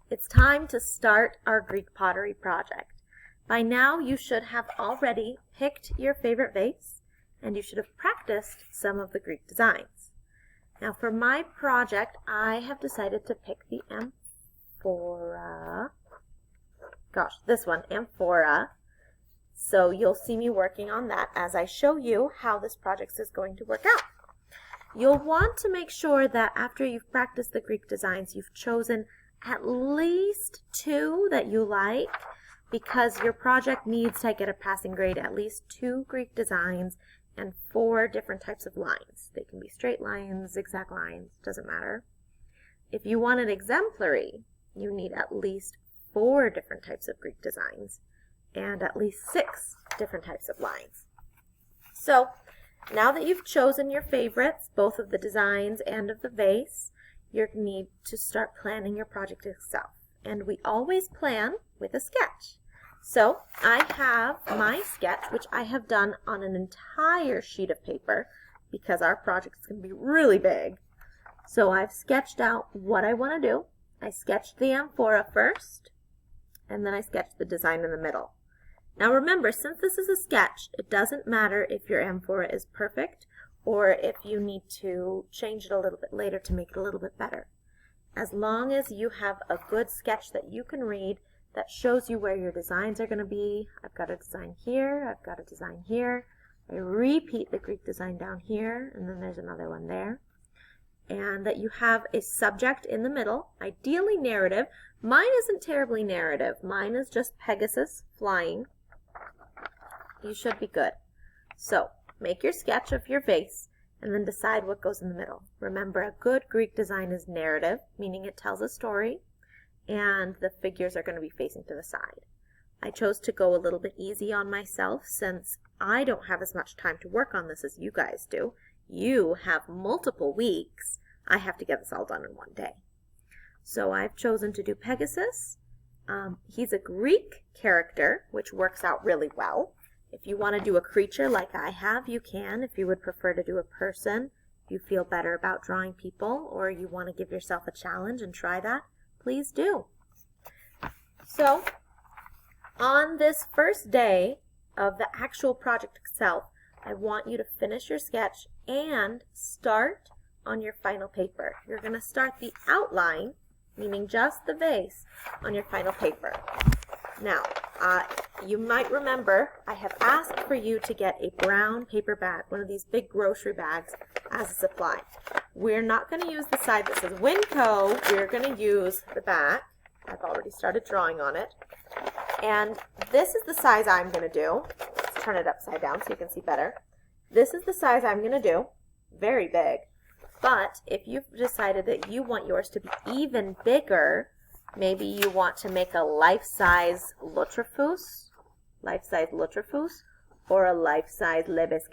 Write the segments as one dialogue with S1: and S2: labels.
S1: It's time to start our Greek pottery project. By now you should have already picked your favorite vase and you should have practiced some of the Greek designs. Now for my project, I have decided to pick the amphora. This one, amphora. So you'll see me working on that as I show you how this project is going to work out. You'll want to make sure that after you've practiced the Greek designs, you've chosen at least 2 that you like, because your project needs to get a passing grade, at least 2 Greek designs and 4 different types of lines. They can be straight lines, zigzag lines, doesn't matter. If you want an exemplary, you need at least 4 different types of Greek designs and at least 6 different types of lines. So now that you've chosen your favorites, both of the designs and of the vase, you need to start planning your project itself. And we always plan with a sketch. So I have my sketch, which I have done on an entire sheet of paper because our project is going to be really big. So I've sketched out what I want to do. I sketched the amphora first, and then I sketched the design in the middle. Now remember, since this is a sketch, it doesn't matter if your amphora is perfect or if you need to change it a little bit later to make it a little bit better. As long as you have a good sketch that you can read that shows you where your designs are going to be. I've got a design here, I've got a design here. I repeat the Greek design down here, and then there's another one there. And that you have a subject in the middle, ideally narrative. Mine isn't terribly narrative. Mine is just Pegasus flying. You should be good. So make your sketch of your vase and then decide what goes in the middle. Remember, a good Greek design is narrative, meaning it tells a story, and the figures are going to be facing to the side. I chose to go a little bit easy on myself since I don't have as much time to work on this as you guys do. You have multiple weeks. I have to get this all done in one day. So I've chosen to do Pegasus. He's a Greek character, which works out really well. If you want to do a creature like I have, you can. If you would prefer to do a person, if you feel better about drawing people, or you want to give yourself a challenge and try that, please do. So on this first day of the actual project itself, I want you to finish your sketch and start on your final paper. You're going to start the outline, meaning just the vase, on your final paper. Now, you might remember I have asked for you to get a brown paper bag, one of these big grocery bags, as a supply. We're not going to use the side that says Winco. We're going to use the back. I've already started drawing on it. And this is the size I'm going to do. Let's turn it upside down so you can see better. This is the size I'm going to do. Very big. But if you've decided that you want yours to be even bigger, maybe you want to make a life-size Lotrafus, or a life-size Lebes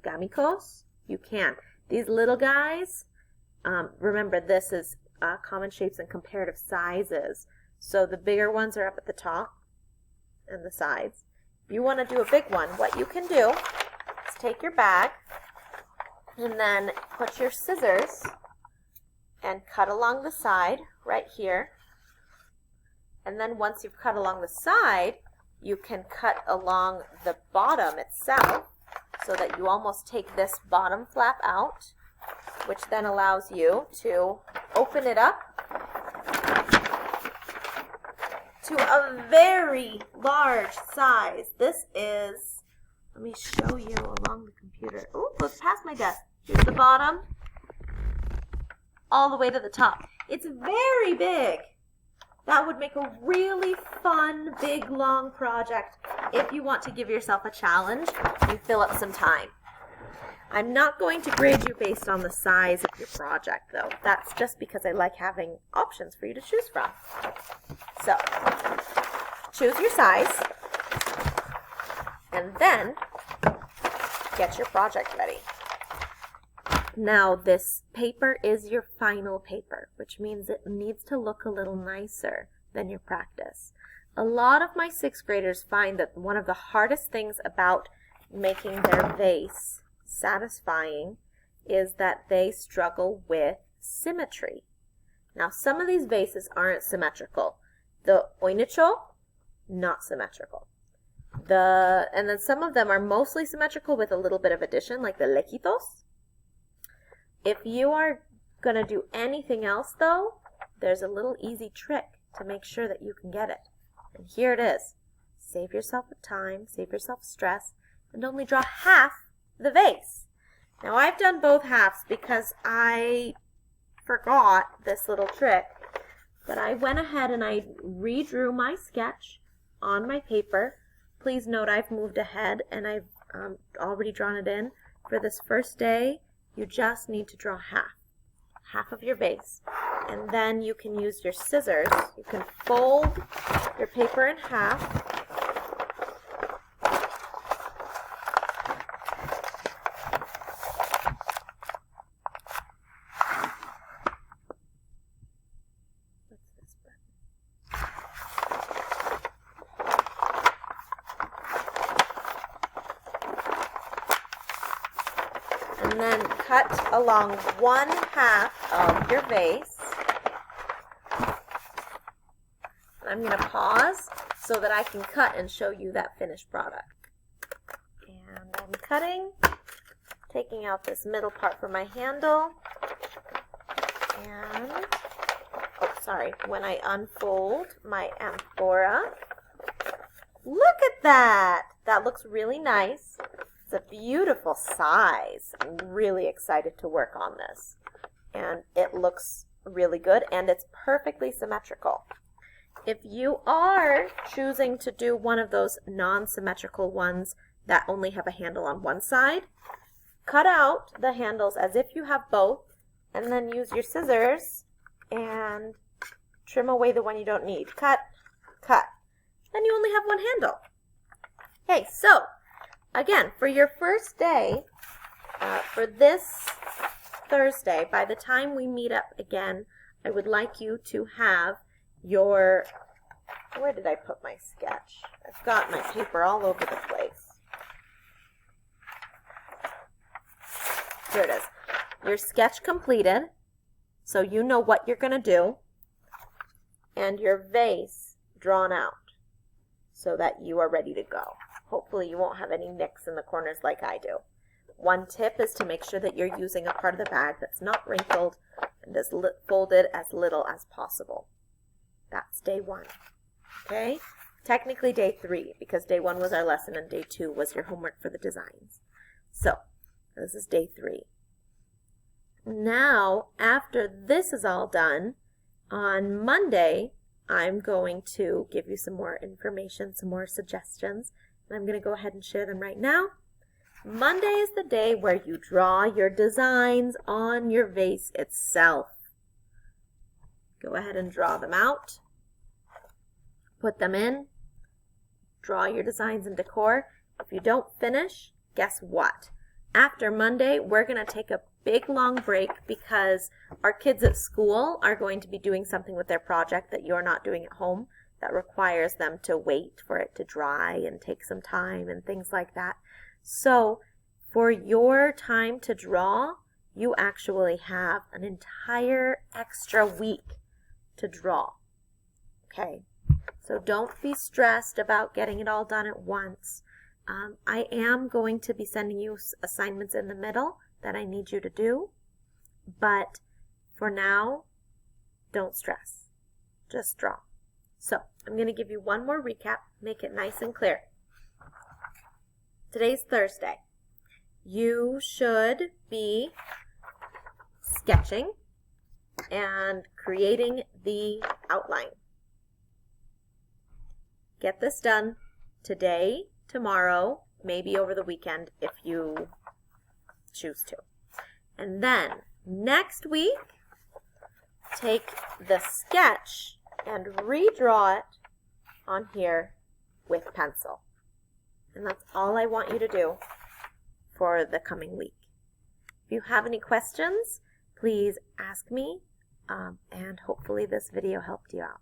S1: Gamikos, you can. These little guys, remember this is common shapes and comparative sizes. So the bigger ones are up at the top and the sides. If you want to do a big one, what you can do is take your bag and then put your scissors and cut along the side right here. And then once you've cut along the side, you can cut along the bottom itself so that you almost take this bottom flap out, which then allows you to open it up to a very large size. This is, let me show you along the computer. Oh, goes past my desk. Here's the bottom, all the way to the top. It's very big. That would make a really fun, big, long project if you want to give yourself a challenge and fill up some time. I'm not going to grade you based on the size of your project, though. That's just because I like having options for you to choose from. So, choose your size, and then get your project ready. Now, this paper is your final paper, which means it needs to look a little nicer than your practice. A lot of my 6th graders find that one of the hardest things about making their vase satisfying is that they struggle with symmetry. Now, some of these vases aren't symmetrical. The oinicho, not symmetrical. And then some of them are mostly symmetrical with a little bit of addition, like the lequitos. If you are going to do anything else, though, there's a little easy trick to make sure that you can get it. And here it is. Save yourself time, save yourself stress, and only draw half the vase. Now, I've done both halves because I forgot this little trick, but I went ahead and I redrew my sketch on my paper. Please note I've moved ahead and I've already drawn it in. For this first day, you just need to draw half of your vase. And then you can use your scissors. You can fold your paper in half. What's this button? And then cut along 1/2 of your vase. I'm going to pause so that I can cut and show you that finished product. And I'm cutting, taking out this middle part for my handle. And, oh, sorry, when I unfold my amphora, look at that! That looks really nice. It's a beautiful size. I'm really excited to work on this. And it looks really good, and it's perfectly symmetrical. If you are choosing to do one of those non-symmetrical ones that only have a handle on one side, cut out the handles as if you have both, and then use your scissors and trim away the one you don't need. Cut, cut. Then you only have one handle. Okay, so again, for your first day, for this Thursday, by the time we meet up again, I would like you to have your, where did I put my sketch? I've got my paper all over the place. Here it is. Your sketch completed, so you know what you're going to do, and your vase drawn out so that you are ready to go. Hopefully you won't have any nicks in the corners like I do. One tip is to make sure that you're using a part of the bag that's not wrinkled and is folded as little as possible. That's day 1. Okay? Technically day 3, because day 1 was our lesson and day 2 was your homework for the designs. So, this is day 3. Now, after this is all done, on Monday, I'm going to give you some more information, some more suggestions, and I'm going to go ahead and share them right now. Monday is the day where you draw your designs on your vase itself. Go ahead and draw them out. Put them in. Draw your designs and decor. If you don't finish, guess what? After Monday, we're going to take a big long break because our kids at school are going to be doing something with their project that you're not doing at home that requires them to wait for it to dry and take some time and things like that. So for your time to draw, you actually have an entire extra week to draw. Okay, so don't be stressed about getting it all done at once. I am going to be sending you assignments in the middle that I need you to do, but for now, don't stress. Just draw. So I'm going to give you one more recap, make it nice and clear. Today's Thursday. You should be sketching and creating the outline. Get this done today, tomorrow, maybe over the weekend if you choose to. And then next week, take the sketch and redraw it on here with pencil. And that's all I want you to do for the coming week. If you have any questions, please ask me, and hopefully this video helped you out.